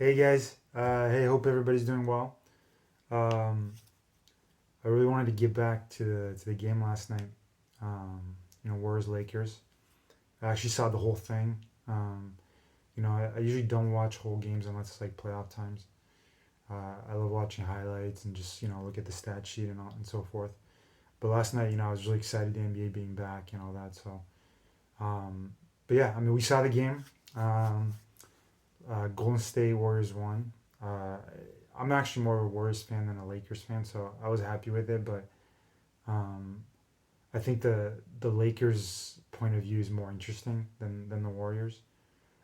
Hey guys, hey, hope everybody's doing well. Um, I really wanted to get back to the game last night. Um, Warriors Lakers. I actually saw the whole thing. Um, I usually don't watch whole games unless it's like playoff times. I love watching highlights and just look at the stat sheet and all and so forth. But last night, I was really excited the NBA being back and all that. So, um, but yeah, I mean, we saw the game. Um, Golden State Warriors won. Uh, I'm actually more of a Warriors fan than a Lakers fan, so I was happy with it. But um, I think the Lakers' point of view is more interesting than the Warriors.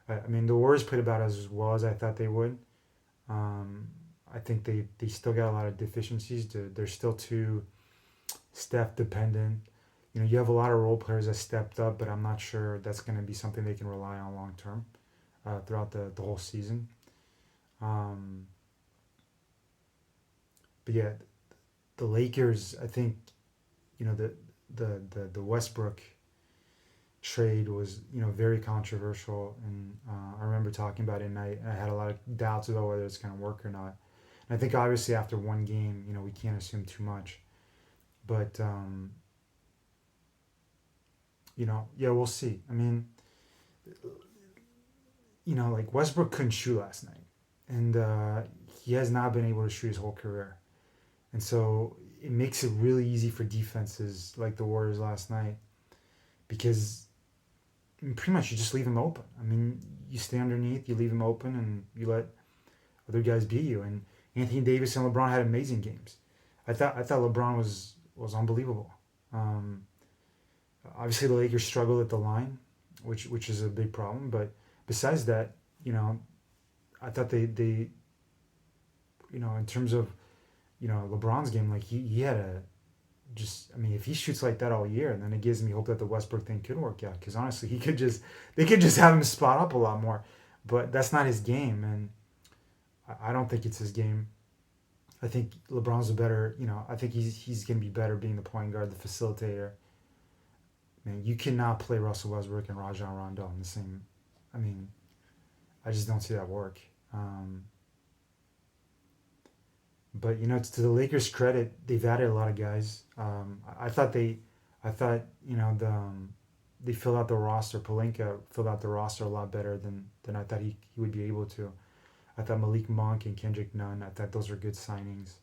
I mean, the Warriors played about as well as I thought they would. Um, I think they still got a lot of deficiencies. They're still too Steph dependent. You have a lot of role players that stepped up, but I'm not sure that's going to be something they can rely on long term throughout the whole season. Um, but yeah, the Lakers, I think, the Westbrook trade was very controversial, and I remember talking about it, and I had a lot of doubts about whether it's going to work or not. And I think obviously after one game, we can't assume too much, but yeah, we'll see. I mean, like Westbrook couldn't shoot last night, and he has not been able to shoot his whole career, and so it makes it really easy for defenses like the Warriors last night because pretty much you just leave him open. I mean, you stay underneath, you leave him open, and you let other guys beat you. And Anthony Davis and LeBron had amazing games. I thought LeBron was unbelievable. Um, Obviously, the Lakers struggled at the line, which is a big problem. But besides that, you know, I thought they in terms of LeBron's game, like he had a just I mean, if he shoots like that all year, then it gives me hope that the Westbrook thing could work out. Because honestly, they could just have him spot up a lot more, but that's not his game, and I don't think it's his game. I think LeBron's a better, I think he's gonna be better being the point guard, the facilitator. Man, you cannot play Russell Westbrook and Rajon Rondo in the same. I mean, I just don't see that work. Um, but to the Lakers' credit, they've added a lot of guys. I thought they filled out the roster. Palinka filled out the roster a lot better than I thought he would be able to. I thought Malik Monk and Kendrick Nunn. I thought those were good signings.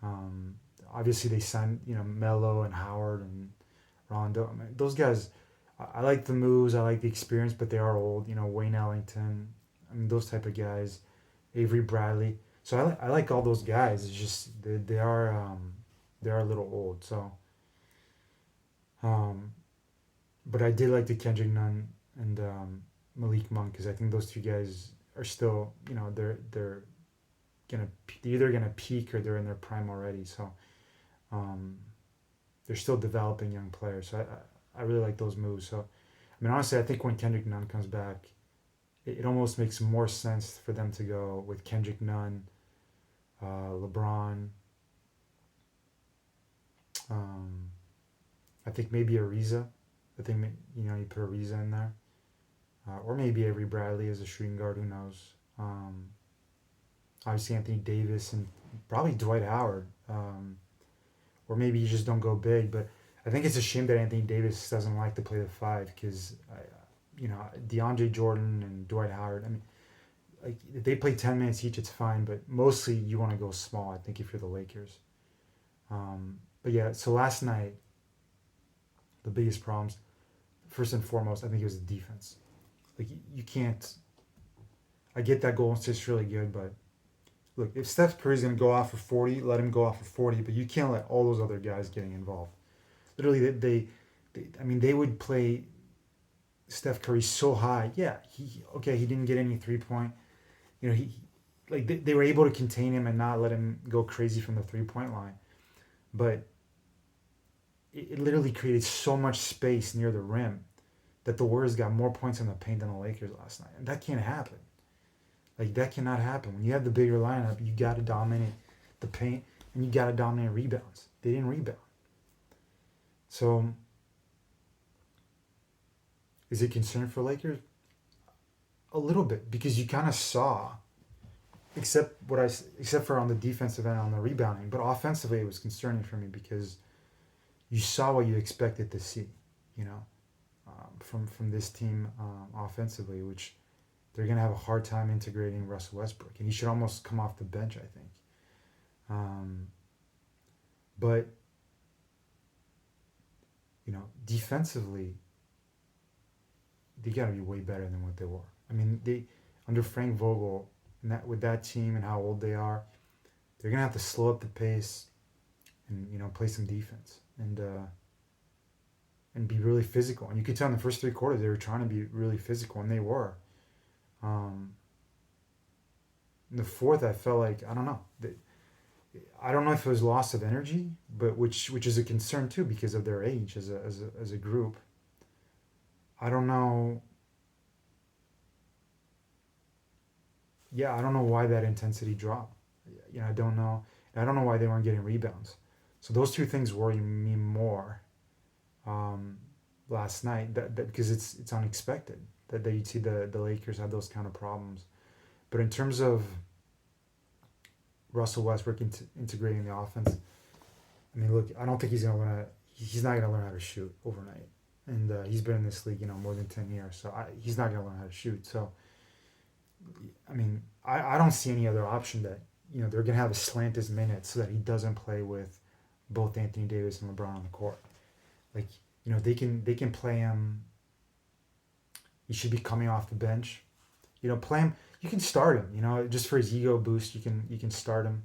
Um, Obviously, they signed Melo and Howard and Rondo. I mean, those guys. I like the moves. I like the experience, but they are old. Wayne Ellington. I mean, those type of guys. Avery Bradley. So I like all those guys. It's just they are a little old. So um, but I did like the Kendrick Nunn and Malik Monk because I think those two guys are still gonna they're either gonna peak or they're in their prime already. So um, they're still developing young players. So I really like those moves. So I mean honestly, I think when Kendrick Nunn comes back, it almost makes more sense for them to go with Kendrick Nunn, LeBron. Um, I think maybe Ariza. I think you put Ariza in there, or maybe Avery Bradley as a shooting guard. Who knows? Obviously Anthony Davis and probably Dwight Howard, or maybe you just don't go big. But I think it's a shame that Anthony Davis doesn't like to play the five because DeAndre Jordan and Dwight Howard. I mean, like if they play 10 minutes each, it's fine. But mostly you want to go small. I think if you're the Lakers. But yeah, so last night the biggest problems, first and foremost, I think it was the defense. Like you can't. I get that Golden State's really good, but look, if Steph Curry's gonna go off for 40, let him go off for 40. But you can't let all those other guys getting involved. Literally, I mean, they would play Steph Curry so high. Yeah, he didn't get any 3 point. He like they were able to contain him and not let him go crazy from the 3 point line. But it literally created so much space near the rim that the Warriors got more points in the paint than the Lakers last night, and that can't happen. Like that cannot happen. When you have the bigger lineup, you got to dominate the paint and you got to dominate rebounds. They didn't rebound. So, is it concern for Lakers? A little bit because you kind of saw except for on the defensive end on the rebounding, but offensively it was concerning for me because you saw what you expected to see, you know, from this team offensively, which they're gonna have a hard time integrating Russell Westbrook, and he should almost come off the bench, I think. But defensively, they got to be way better than what they were. I mean, they under Frank Vogel, and with that team and how old they are, they're gonna have to slow up the pace and play some defense and be really physical. And you could tell in the first three quarters they were trying to be really physical, and they were. In the fourth, I felt like I don't know. I don't know if it was loss of energy, but which is a concern too because of their age as a group. I don't know. Yeah, I don't know why that intensity dropped. I don't know. And I don't know why they weren't getting rebounds. So those two things worry me more last night. That because it's unexpected that you'd see the Lakers have those kind of problems. But in terms of Russell Westbrook integrating the offense, I mean, look, I don't think he's not gonna learn how to shoot overnight. And he's been in this league, more than 10 years. So he's not gonna learn how to shoot. So I mean, I don't see any other option that they're gonna have to slant his minutes so that he doesn't play with both Anthony Davis and LeBron on the court. Like they can play him. He should be coming off the bench. Play him. You can start him. Just for his ego boost, you can start him,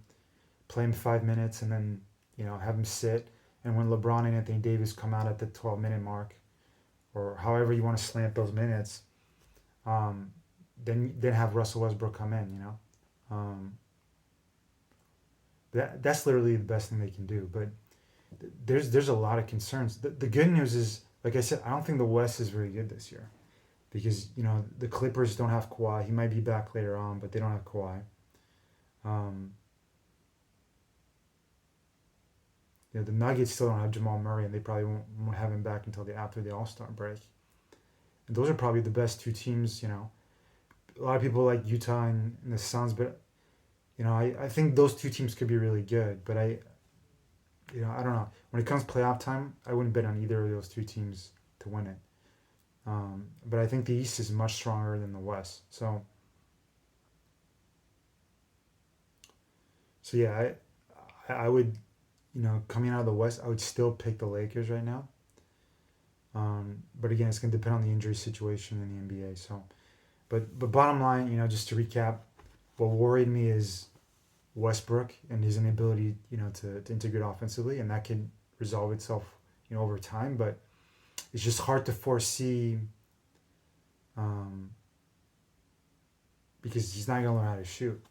play him 5 minutes, and then have him sit. And when LeBron and Anthony Davis come out at the 12-minute mark, or however you want to slant those minutes, then have Russell Westbrook come in. That's literally the best thing they can do. But there's a lot of concerns. The good news is, like I said, I don't think the West is very good this year. Because, the Clippers don't have Kawhi. He might be back later on, but they don't have Kawhi. The Nuggets still don't have Jamal Murray, and they probably won't have him back until after the All-Star break. And those are probably the best two teams, A lot of people like Utah and the Suns, but, I think those two teams could be really good. But I don't know. When it comes playoff time, I wouldn't bet on either of those two teams to win it. But I think the East is much stronger than the West. So yeah, I would, coming out of the West, I would still pick the Lakers right now. But again, it's going to depend on the injury situation in the NBA. So, but bottom line, just to recap, what worried me is Westbrook and his inability, to integrate offensively, and that can resolve itself, over time. But it's just hard to foresee because he's not going to learn how to shoot.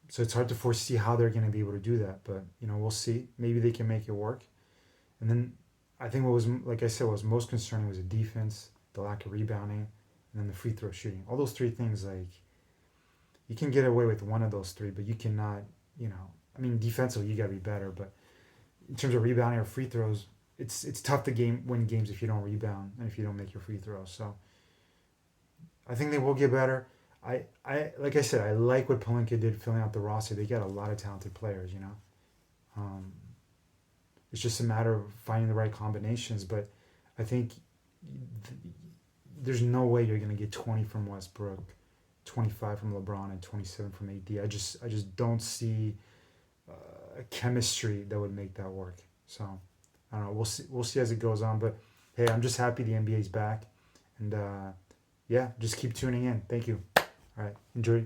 So it's hard to foresee how they're going to be able to do that. But, we'll see. Maybe they can make it work. And then I think what was, like I said, what was most concerning was the defense, the lack of rebounding, and then the free throw shooting. All those three things, like, you can get away with one of those three, but you cannot, defensively you got to be better. But in terms of rebounding or free throws, it's tough to win games if you don't rebound and if you don't make your free throws. So I think they will get better. I like I said, I like what Pelinka did filling out the roster. They got a lot of talented players, It's just a matter of finding the right combinations. But I think there's no way you're going to get 20 from Westbrook, 25 from LeBron, and 27 from AD. I just don't see a chemistry that would make that work. So I don't know. We'll see as it goes on. But hey, I'm just happy the NBA's back, and just keep tuning in. Thank you. All right, enjoy